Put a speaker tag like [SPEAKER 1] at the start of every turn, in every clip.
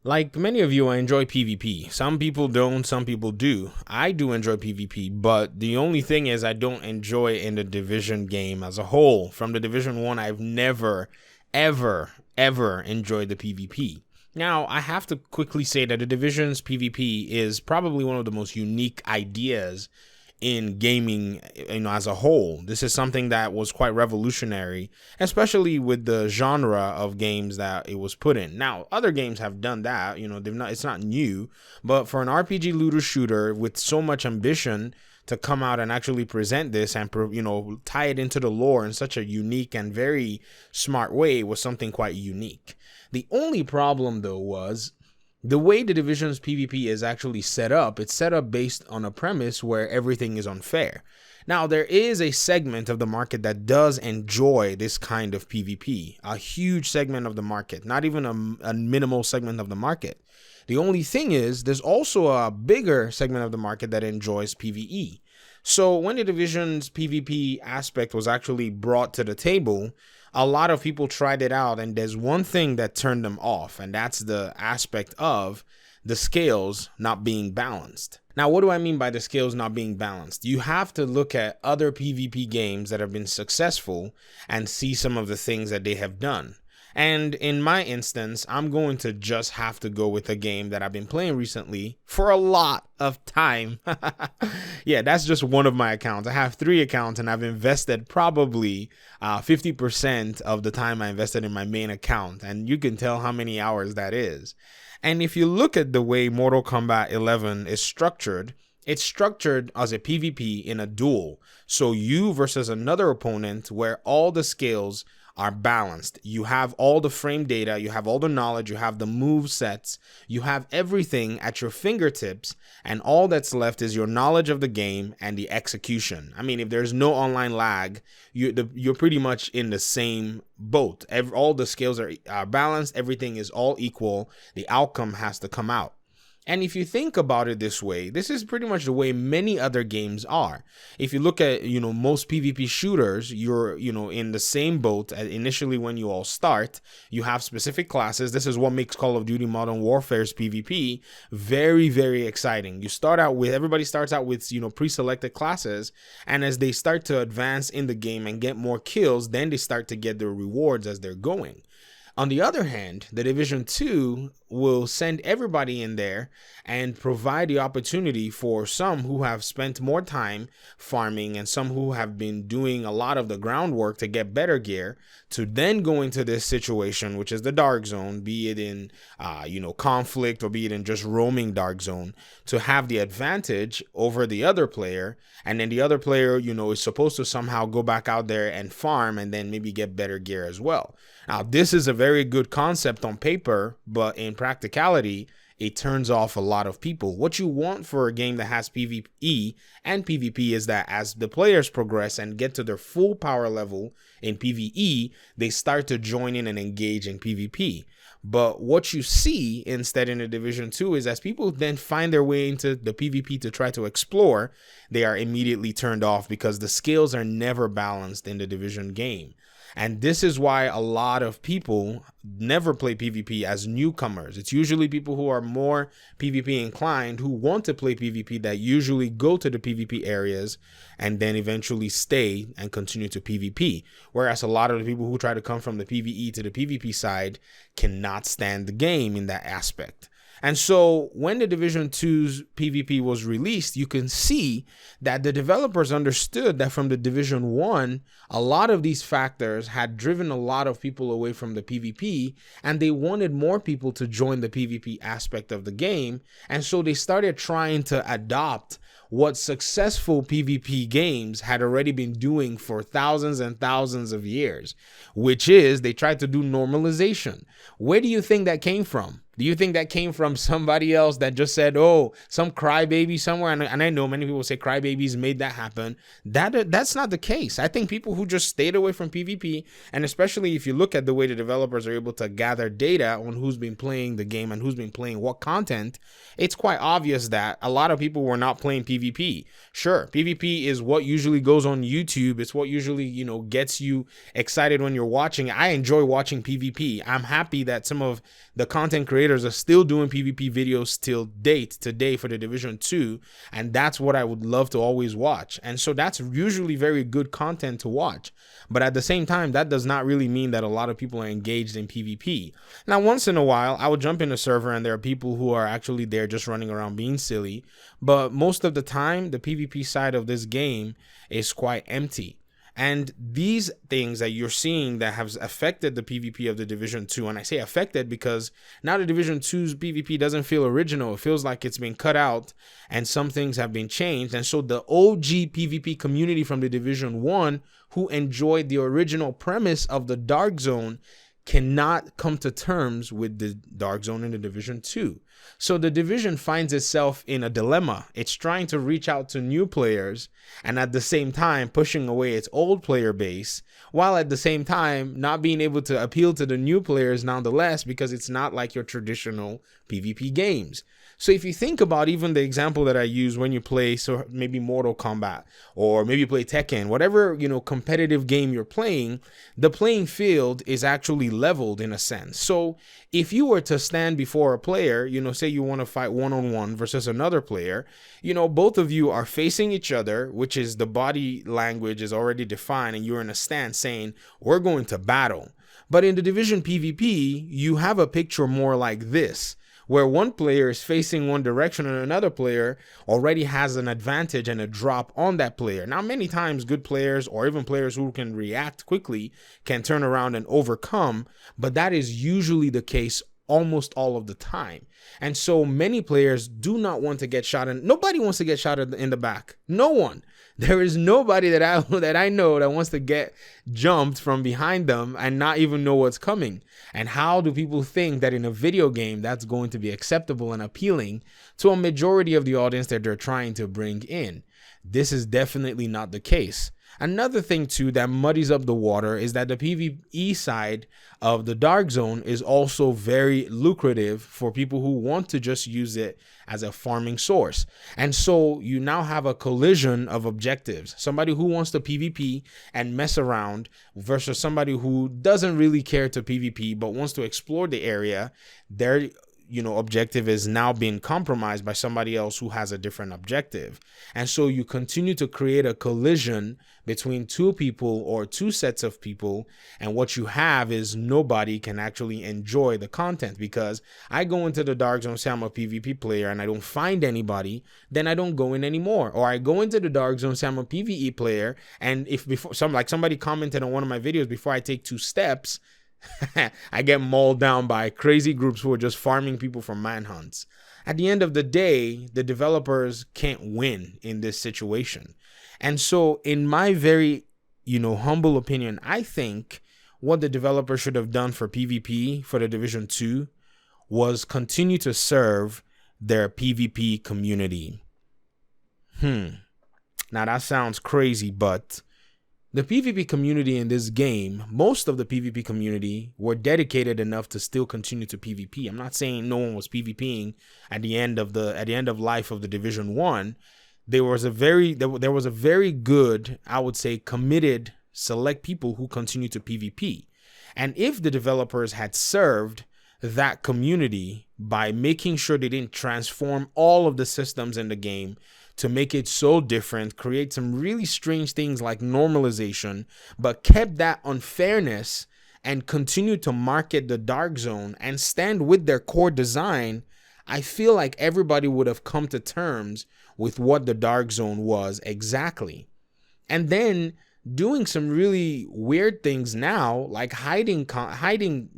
[SPEAKER 1] Like many of you, I enjoy PvP. Some people don't, some people do. I do enjoy PvP, but the only thing is I don't enjoy it in the Division game as a whole. From the Division 1, I've never, ever enjoyed the PvP. Now, I have to quickly say that the Division's PvP is probably one of the most unique ideas in gaming, as a whole. This is something that was quite revolutionary, especially with the genre of games that it was put in. Now, other games have done that, it's not new, but for an RPG looter shooter with so much ambition to come out and actually present this and tie it into the lore in such a unique and very smart way was something quite unique. The only problem though was the way the Division's PvP is actually set up. It's set up based on a premise where everything is unfair. Now, there is a segment of the market that does enjoy this kind of PvP, a huge segment of the market, not even a minimal segment of the market. The only thing is, there's also a bigger segment of the market that enjoys PvE. So when the Division's PvP aspect was actually brought to the table, a lot of people tried it out, and there's one thing that turned them off, and that's the aspect of the scales not being balanced. Now, what do I mean by the scales not being balanced? You have to look at other PvP games that have been successful and see some of the things that they have done. And in my instance, I'm going to just have to go with a game that I've been playing recently for a lot of time. Yeah, that's just one of my accounts. I have 3 accounts and I've invested probably 50% of the time I invested in my main account. And you can tell how many hours that is. And if you look at the way Mortal Kombat 11 is structured, it's structured as a PvP in a duel. So you versus another opponent where all the scales are balanced. You have all the frame data, you have all the knowledge, you have the move sets, you have everything at your fingertips, and all that's left is your knowledge of the game and the execution. I mean, if there's no online lag, you're pretty much in the same boat. All the scales are balanced, everything is all equal, the outcome has to come out. And if you think about it this way, this is pretty much the way many other games are. If you look at, most PvP shooters, you're, in the same boat initially when you all start. You have specific classes. This is what makes Call of Duty Modern Warfare's PvP very, very exciting. Everybody starts out with, pre-selected classes. And as they start to advance in the game and get more kills, then they start to get their rewards as they're going. On the other hand, the Division 2 will send everybody in there and provide the opportunity for some who have spent more time farming and some who have been doing a lot of the groundwork to get better gear to then go into this situation, which is the Dark Zone, be it in, conflict or be it in just roaming Dark Zone, to have the advantage over the other player. And then the other player, is supposed to somehow go back out there and farm and then maybe get better gear as well. Now, this is a very good concept on paper, but in practicality, it turns off a lot of people. What you want for a game that has PvE and PvP is that as the players progress and get to their full power level in PvE, they start to join in and engage in PvP. But what you see instead in the Division 2 is as people then find their way into the PvP to try to explore, they are immediately turned off because the scales are never balanced in the Division game. And this is why a lot of people never play PvP as newcomers. It's usually people who are more PvP inclined who want to play PvP that usually go to the PvP areas and then eventually stay and continue to PvP. Whereas a lot of the people who try to come from the PvE to the PvP side cannot stand the game in that aspect. And so when the Division 2's PvP was released, you can see that the developers understood that from the Division 1, a lot of these factors had driven a lot of people away from the PvP, and they wanted more people to join the PvP aspect of the game. And so they started trying to adopt what successful PvP games had already been doing for thousands and thousands of years, which is they tried to do normalization. Where do you think that came from? Do you think that came from somebody else that just said, oh, some crybaby somewhere? And I know many people say crybabies made that happen. That's not the case. I think people who just stayed away from PvP, and especially if you look at the way the developers are able to gather data on who's been playing the game and who's been playing what content, it's quite obvious that a lot of people were not playing PvP. Sure, PvP is what usually goes on YouTube. It's what usually, gets you excited when you're watching. I enjoy watching PvP. I'm happy that some of the content creators creators are still doing PvP videos till date today for the Division 2, and that's what I would love to always watch. And so that's usually very good content to watch. But at the same time, that does not really mean that a lot of people are engaged in PvP. Now, once in a while, I would jump in a server and there are people who are actually there just running around being silly. But most of the time, the PvP side of this game is quite empty. And these things that you're seeing that have affected the PvP of the Division 2, and I say affected because now the Division 2's PvP doesn't feel original. It feels like it's been cut out and some things have been changed. And so the OG PvP community from the Division 1 who enjoyed the original premise of the Dark Zone cannot come to terms with the Dark Zone in the Division 2. So the division finds itself in a dilemma. It's trying to reach out to new players and at the same time pushing away its old player base, while at the same time not being able to appeal to the new players nonetheless, because it's not like your traditional PvP games. So if you think about even the example that I use when you play, so maybe Mortal Kombat or maybe you play Tekken, whatever, competitive game you're playing, the playing field is actually leveled in a sense. So if you were to stand before a player, say you want to fight one-on-one versus another player, both of you are facing each other, which is the body language is already defined, and you're in a stance saying, we're going to battle. But in the Division PvP, you have a picture more like this, where one player is facing one direction and another player already has an advantage and a drop on that player. Now, many times good players or even players who can react quickly can turn around and overcome, but that is usually the case almost all of the time. And so many players do not want to get shot, and nobody wants to get shot in the back. No one. There is nobody that I know that wants to get jumped from behind them and not even know what's coming. And how do people think that in a video game that's going to be acceptable and appealing to a majority of the audience that they're trying to bring in? This is definitely not the case. Another thing too that muddies up the water is that the PvE side of the Dark Zone is also very lucrative for people who want to just use it as a farming source. And so you now have a collision of objectives. Somebody who wants to PvP and mess around versus somebody who doesn't really care to PvP but wants to explore the area. Their objective is now being compromised by somebody else who has a different objective. And so you continue to create a collision between two people or two sets of people. And what you have is nobody can actually enjoy the content, because I go into the Dark Zone, say I'm a PvP player, and I don't find anybody, then I don't go in anymore. Or I go into the Dark Zone, say I'm a PvE player, and if somebody commented on one of my videos, before I take 2 steps, I get mauled down by crazy groups who are just farming people for manhunts. At the end of the day, the developers can't win in this situation. And so in my very, humble opinion, I think what the developer should have done for PvP for the Division 2 was continue to serve their PvP community. Now that sounds crazy, but the PvP community in this game, most of the PvP community were dedicated enough to still continue to PvP. I'm not saying no one was PvPing at the end of life of the Division 1. There was a very good, I would say, committed select people who continue to PvP. And if the developers had served that community by making sure they didn't transform all of the systems in the game to make it so different, create some really strange things like normalization, but kept that unfairness and continued to market the Dark Zone and stand with their core design, I feel like everybody would have come to terms with what the Dark Zone was exactly. And then doing some really weird things now, like hiding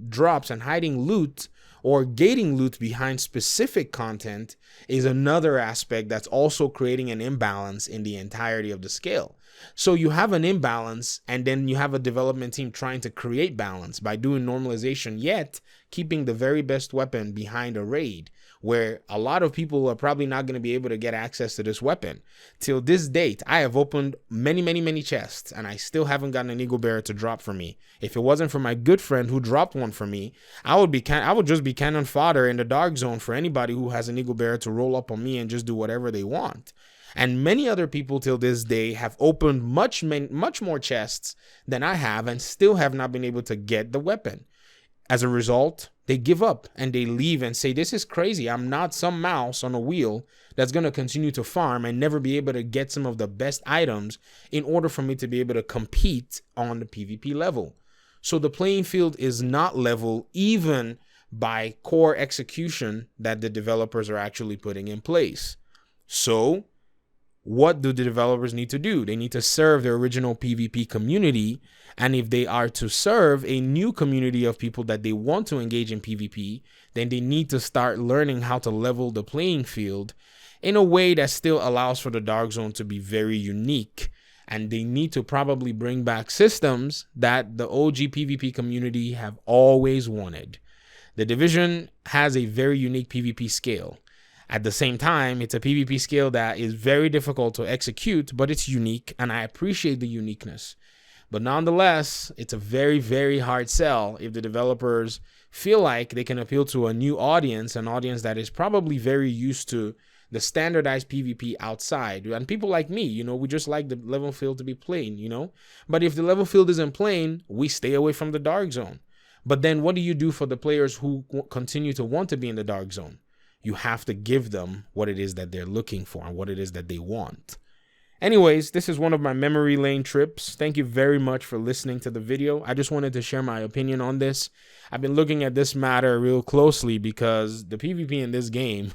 [SPEAKER 1] drops and hiding loot or gating loot behind specific content, is another aspect that's also creating an imbalance in the entirety of the scale. So you have an imbalance, and then you have a development team trying to create balance by doing normalization, yet keeping the very best weapon behind a raid, where a lot of people are probably not going to be able to get access to this weapon. Till this date, I have opened many chests, and I still haven't gotten an Eagle Bearer to drop for me. If it wasn't for my good friend who dropped one for me, I would just be cannon fodder in the Dark Zone for anybody who has an Eagle Bearer to roll up on me and just do whatever they want. And many other people till this day have opened much more chests than I have and still have not been able to get the weapon. As a result, They give up and they leave and say, this is crazy. I'm not some mouse on a wheel that's going to continue to farm and never be able to get some of the best items in order for me to be able to compete on the PvP level. So the playing field is not level even by core execution that the developers are actually putting in place. So what do the developers need to do? They need to serve their original PvP community. And if they are to serve a new community of people that they want to engage in PvP, then they need to start learning how to level the playing field in a way that still allows for the Dark Zone to be very unique. And they need to probably bring back systems that the OG PvP community have always wanted. The Division has a very unique PvP scale. At the same time, it's a PvP scale that is very difficult to execute, but it's unique, and I appreciate the uniqueness. But nonetheless, it's a very, very hard sell if the developers feel like they can appeal to a new audience, an audience that is probably very used to the standardized PvP outside. And people like me, we just like the level field to be plain, But if the level field isn't plain, we stay away from the Dark Zone. But then what do you do for the players who continue to want to be in the Dark Zone? You have to give them what it is that they're looking for and what it is that they want. Anyways, this is one of my memory lane trips. Thank you very much for listening to the video. I just wanted to share my opinion on this. I've been looking at this matter real closely because the PvP in this game,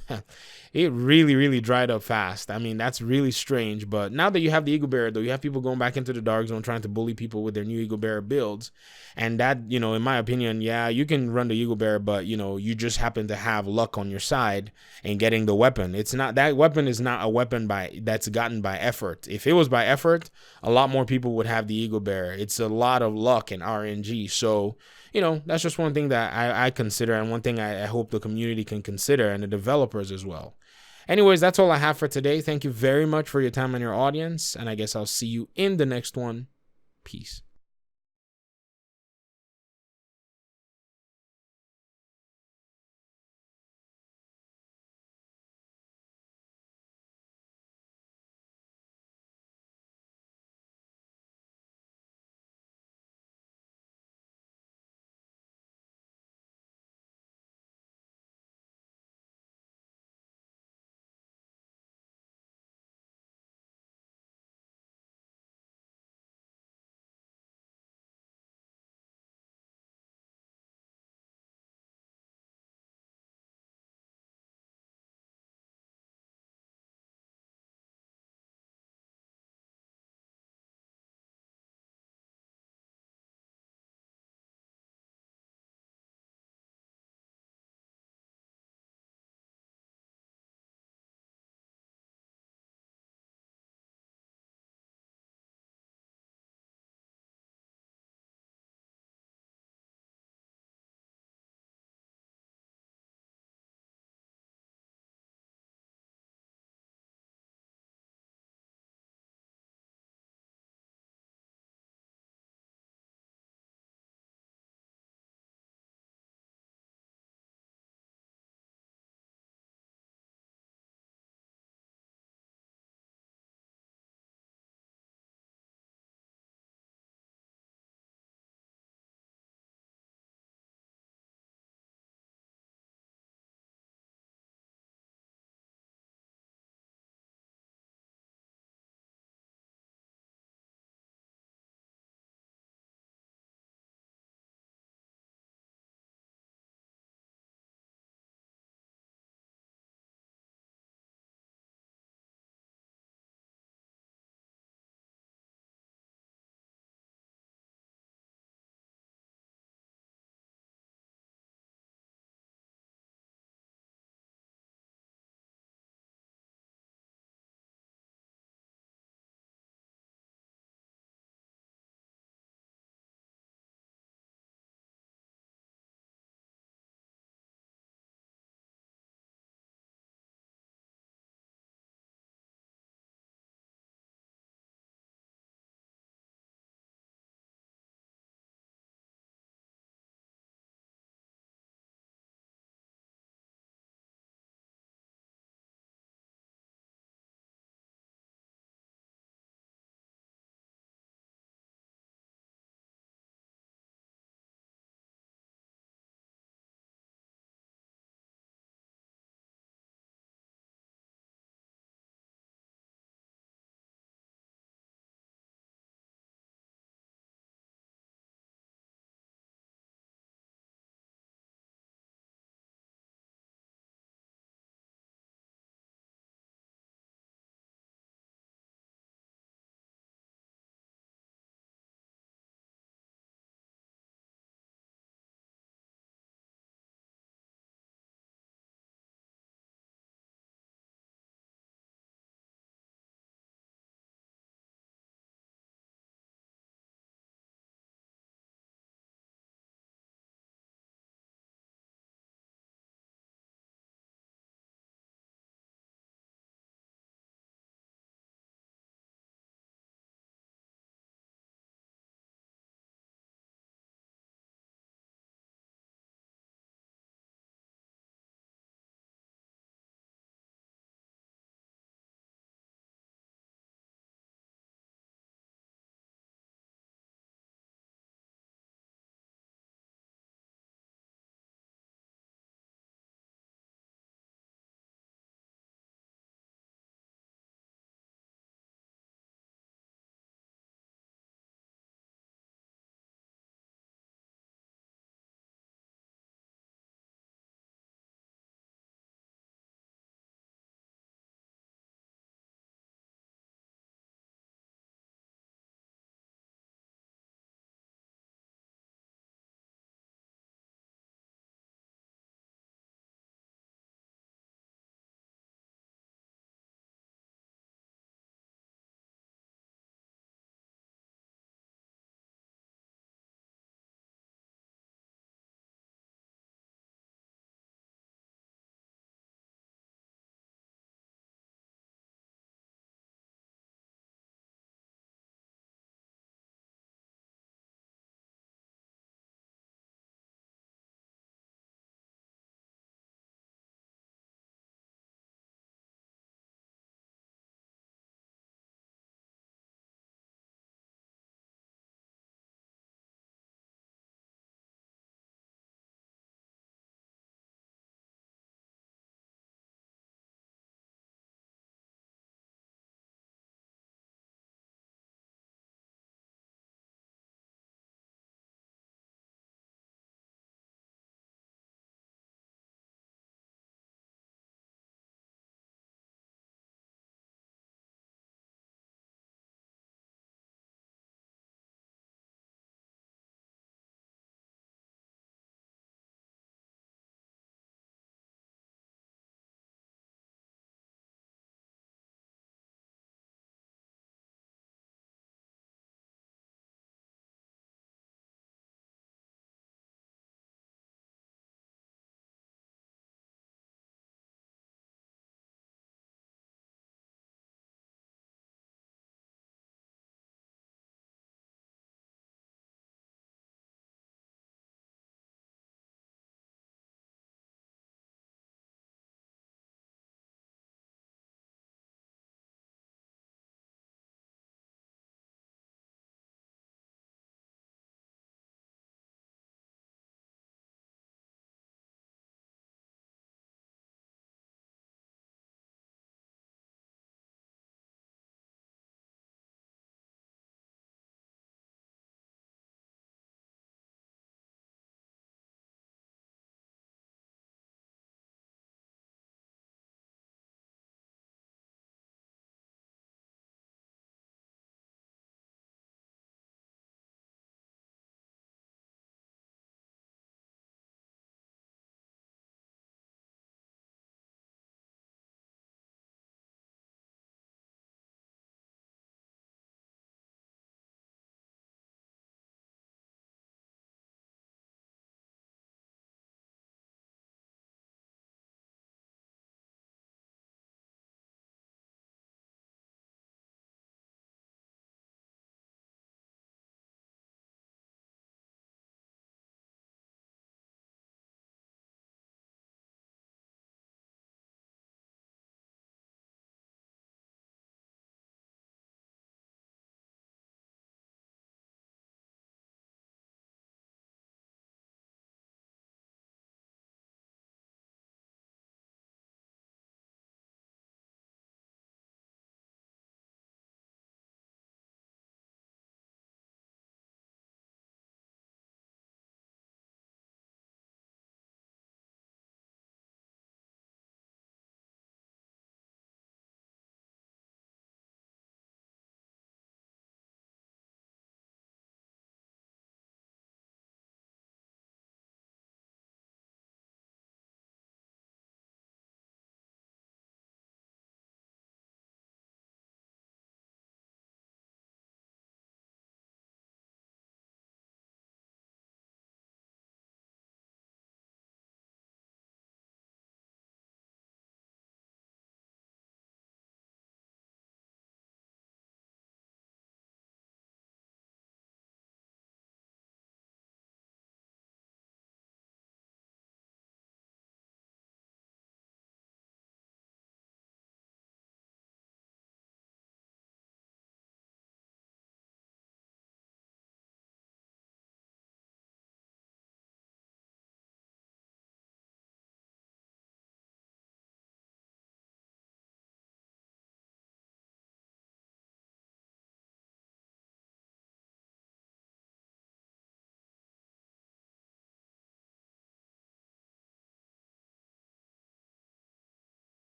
[SPEAKER 1] it really, really dried up fast. I mean, that's really strange. But now that you have the Eagle Bearer, though, you have people going back into the Dark Zone trying to bully people with their new Eagle Bearer builds. And that, in my opinion, yeah, you can run the Eagle Bearer, but, you just happen to have luck on your side in getting the weapon. It's not, that weapon is not a weapon that's gotten by effort. If it was by effort, a lot more people would have the Eagle Bearer. It's a lot of luck and RNG. So, that's just one thing that I consider, and one thing I hope the community can consider, and the developers as well. Anyways, that's all I have for today. Thank you very much for your time and your audience, and I guess I'll see you in the next one. Peace.